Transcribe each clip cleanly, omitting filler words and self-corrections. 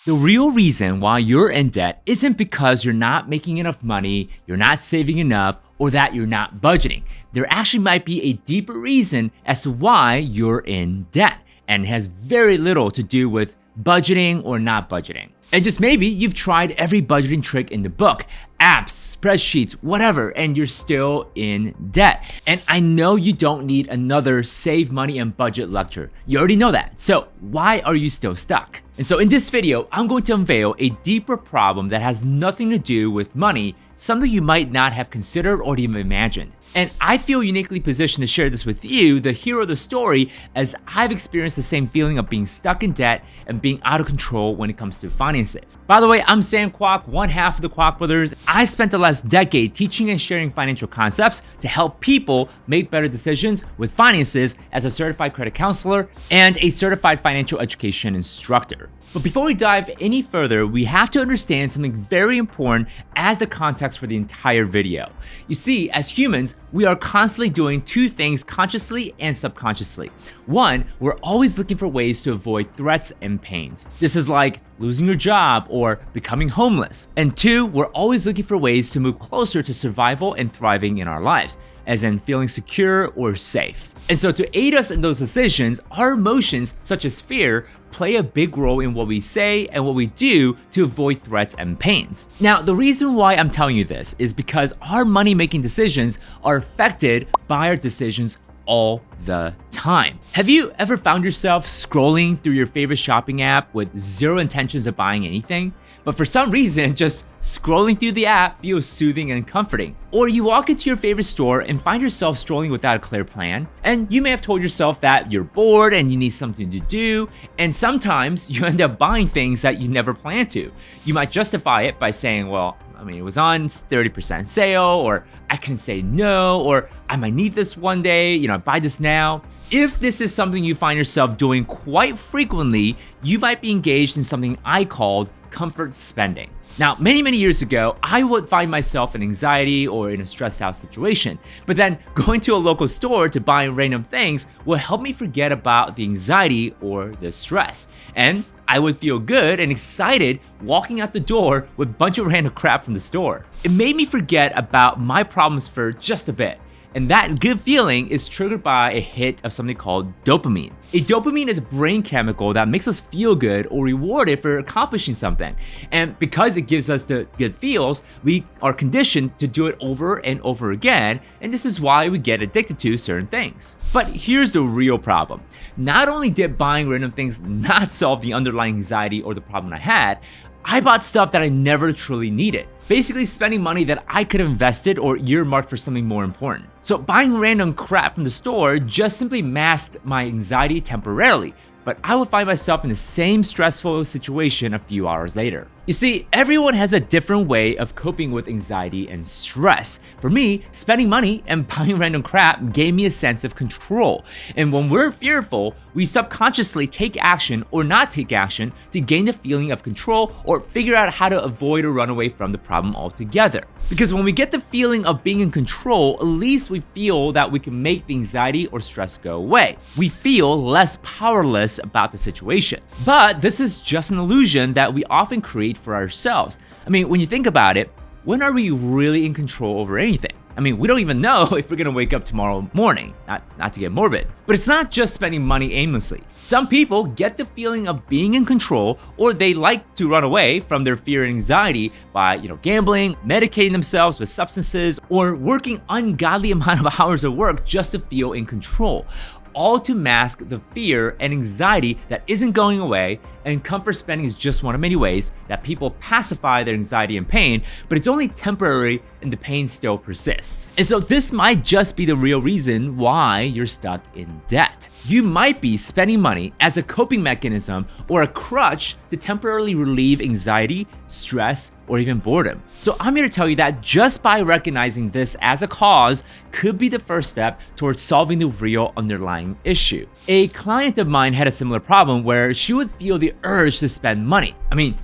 The real reason why you're in debt isn't because you're not making enough money, you're not saving enough, or that you're not budgeting. There actually might be a deeper reason as to why you're in debt, and it has very little to do with budgeting or not budgeting. And just maybe you've tried every budgeting trick in the book, apps, spreadsheets, whatever, and you're still in debt. And I know you don't need another save money and budget lecture. You already know that. So why are you still stuck? And so in this video, I'm going to unveil a deeper problem that has nothing to do with money, something you might not have considered or even imagined. And I feel uniquely positioned to share this with you, the hero of the story, as I've experienced the same feeling of being stuck in debt and being out of control when it comes to finances. By the way, I'm Sam Kwok, one half of the Kwok Brothers. I spent the last decade teaching and sharing financial concepts to help people make better decisions with finances as a certified credit counselor and a certified financial education instructor. But before we dive any further, we have to understand something very important as the context for the entire video. You see, as humans, we are constantly doing two things consciously and subconsciously. One, we're always looking for ways to avoid threats and pains. This is like losing your job or becoming homeless. And two, we're always looking for ways to move closer to survival and thriving in our lives, as in feeling secure or safe. And so to aid us in those decisions, our emotions, such as fear, play a big role in what we say and what we do to avoid threats and pains. Now, the reason why I'm telling you this is because our money-making decisions are affected by our decisions all the time. Have you ever found yourself scrolling through your favorite shopping app with zero intentions of buying anything? But for some reason, just scrolling through the app feels soothing and comforting. Or you walk into your favorite store and find yourself strolling without a clear plan, and you may have told yourself that you're bored and you need something to do, and sometimes you end up buying things that you never planned to. You might justify it by saying, well, it was on 30% sale, or I can say no, or I might need this one day, buy this now. If this is something you find yourself doing quite frequently, you might be engaged in something I called comfort spending. Now, many years ago, I would find myself in anxiety or in a stressed out situation, but then going to a local store to buy random things will help me forget about the anxiety or the stress. And I would feel good and excited walking out the door with a bunch of random crap from the store. It made me forget about my problems for just a bit. And that good feeling is triggered by a hit of something called dopamine. A dopamine is a brain chemical that makes us feel good or rewarded for accomplishing something. And because it gives us the good feels, we are conditioned to do it over and over again. And this is why we get addicted to certain things. But here's the real problem. Not only did buying random things not solve the underlying anxiety or the problem I had, I bought stuff that I never truly needed. Basically spending money that I could have invested or earmarked for something more important. So buying random crap from the store just simply masked my anxiety temporarily, but I would find myself in the same stressful situation a few hours later. You see, everyone has a different way of coping with anxiety and stress. For me, spending money and buying random crap gave me a sense of control. And when we're fearful, we subconsciously take action or not take action to gain the feeling of control or figure out how to avoid or run away from the problem altogether. Because when we get the feeling of being in control, at least we feel that we can make the anxiety or stress go away. We feel less powerless about the situation. But this is just an illusion that we often create for ourselves. When you think about it, when are we really in control over anything? We don't even know if we're gonna wake up tomorrow morning, not to get morbid. But it's not just spending money aimlessly. Some people get the feeling of being in control, or they like to run away from their fear and anxiety by, gambling, medicating themselves with substances, or working ungodly amount of hours of work just to feel in control. All to mask the fear and anxiety that isn't going away, and comfort spending is just one of many ways that people pacify their anxiety and pain, but it's only temporary and the pain still persists. And so this might just be the real reason why you're stuck in debt. You might be spending money as a coping mechanism or a crutch to temporarily relieve anxiety, stress, or even boredom. So I'm here to tell you that just by recognizing this as a cause could be the first step towards solving the real underlying issue. A client of mine had a similar problem where she would feel the urge to spend money.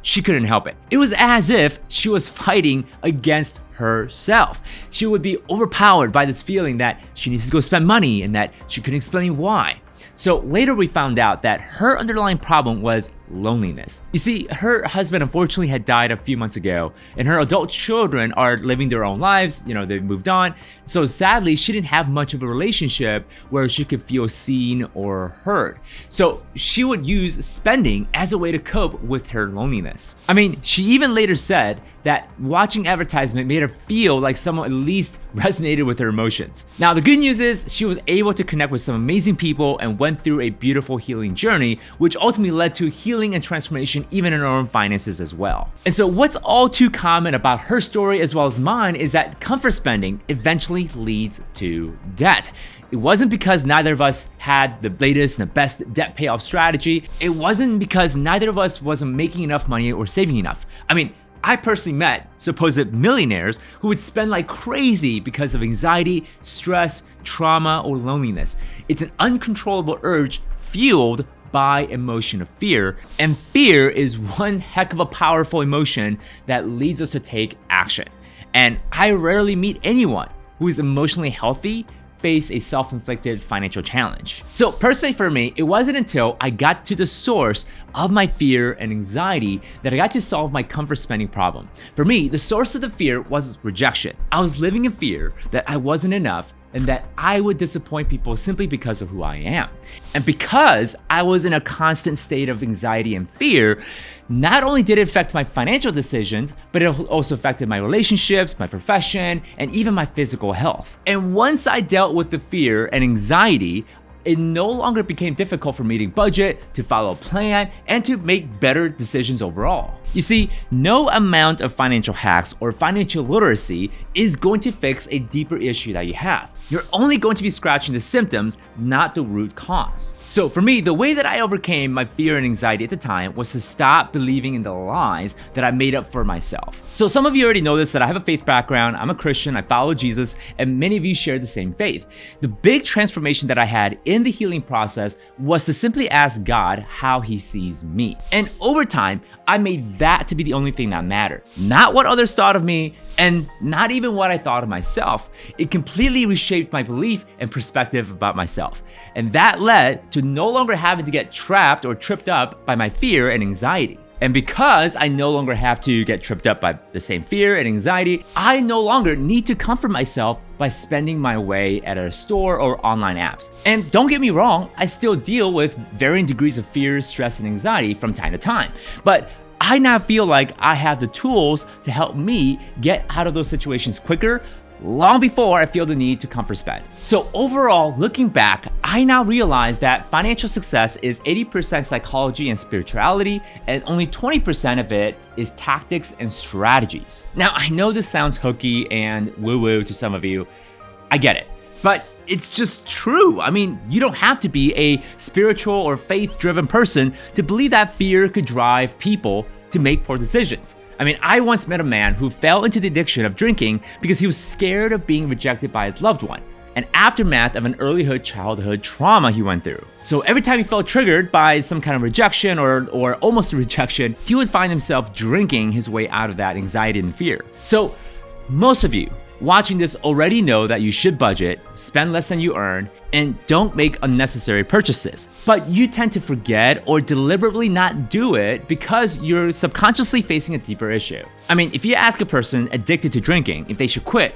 She couldn't help it. It was as if she was fighting against herself. She would be overpowered by this feeling that she needs to go spend money and that she couldn't explain why. So later we found out that her underlying problem was loneliness. You see, her husband unfortunately had died a few months ago, and her adult children are living their own lives. They've moved on. So sadly, she didn't have much of a relationship where she could feel seen or heard. So she would use spending as a way to cope with her loneliness. I mean, she even later said that watching advertisement made her feel like someone at least resonated with her emotions. Now, the good news is she was able to connect with some amazing people and went through a beautiful healing journey, which ultimately led to healing and transformation even in her own finances as well. And so what's all too common about her story as well as mine is that comfort spending eventually leads to debt. It wasn't because neither of us had the latest and the best debt payoff strategy. It wasn't because neither of us wasn't making enough money or saving enough. I mean, I personally met supposed millionaires who would spend like crazy because of anxiety, stress, trauma, or loneliness. It's an uncontrollable urge fueled by emotion of fear, and fear is one heck of a powerful emotion that leads us to take action. And I rarely meet anyone who is emotionally healthy face a self-inflicted financial challenge. So personally for me, it wasn't until I got to the source of my fear and anxiety that I got to solve my comfort spending problem. For me, the source of the fear was rejection. I was living in fear that I wasn't enough and that I would disappoint people simply because of who I am. And because I was in a constant state of anxiety and fear, not only did it affect my financial decisions, but it also affected my relationships, my profession, and even my physical health. And once I dealt with the fear and anxiety, it no longer became difficult for me to budget, to follow a plan, and to make better decisions overall. You see, no amount of financial hacks or financial literacy is going to fix a deeper issue that you have. You're only going to be scratching the symptoms, not the root cause. So for me, the way that I overcame my fear and anxiety at the time was to stop believing in the lies that I made up for myself. So some of you already know this, that I have a faith background, I'm a Christian, I follow Jesus, and many of you share the same faith. The big transformation that I had in the healing process was to simply ask God how He sees me. And over time, I made that to be the only thing that mattered. Not what others thought of me, and not even what I thought of myself. It completely reshaped my belief and perspective about myself. And that led to no longer having to get trapped or tripped up by my fear and anxiety. And because I no longer have to get tripped up by the same fear and anxiety, I no longer need to comfort myself by spending my way at a store or online apps. And don't get me wrong, I still deal with varying degrees of fear, stress, and anxiety from time to time. But I now feel like I have the tools to help me get out of those situations quicker, long before I feel the need to comfort spend. So overall, looking back, I now realize that financial success is 80% psychology and spirituality, and only 20% of it is tactics and strategies. Now, I know this sounds hokey and woo-woo to some of you. I get it, but it's just true. I mean, you don't have to be a spiritual or faith-driven person to believe that fear could drive people to make poor decisions. I mean, I once met a man who fell into the addiction of drinking because he was scared of being rejected by his loved one, an aftermath of an early childhood trauma he went through. So every time he felt triggered by some kind of rejection or almost a rejection, he would find himself drinking his way out of that anxiety and fear. So most of you watching this already know that you should budget, spend less than you earn, and don't make unnecessary purchases. But you tend to forget or deliberately not do it because you're subconsciously facing a deeper issue. I mean, if you ask a person addicted to drinking if they should quit,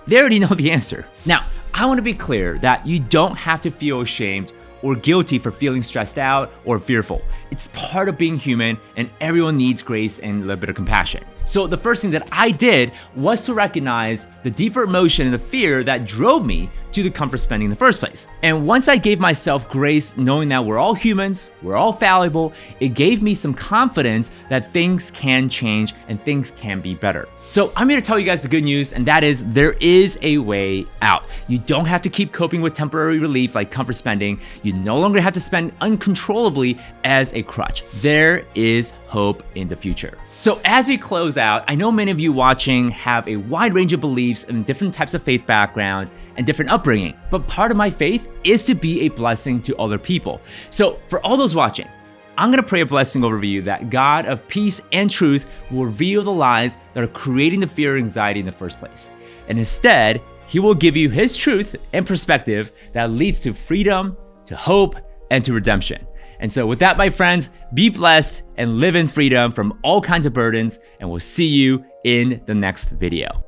they already know the answer. Now, I want to be clear that you don't have to feel ashamed or guilty for feeling stressed out or fearful. It's part of being human, and everyone needs grace and a little bit of compassion. So the first thing that I did was to recognize the deeper emotion and the fear that drove me to the comfort spending in the first place. And once I gave myself grace, knowing that we're all humans, we're all fallible, it gave me some confidence that things can change and things can be better. So I'm here to tell you guys the good news, and that is there is a way out. You don't have to keep coping with temporary relief like comfort spending. You no longer have to spend uncontrollably as a crutch. There is hope in the future. So as we close out, I know many of you watching have a wide range of beliefs and different types of faith background and different upbringing, but part of my faith is to be a blessing to other people. So for all those watching, I'm gonna pray a blessing over you that God of peace and truth will reveal the lies that are creating the fear and anxiety in the first place. And instead, He will give you His truth and perspective that leads to freedom, to hope, and to redemption. And so with that, my friends, be blessed and live in freedom from all kinds of burdens, and we'll see you in the next video.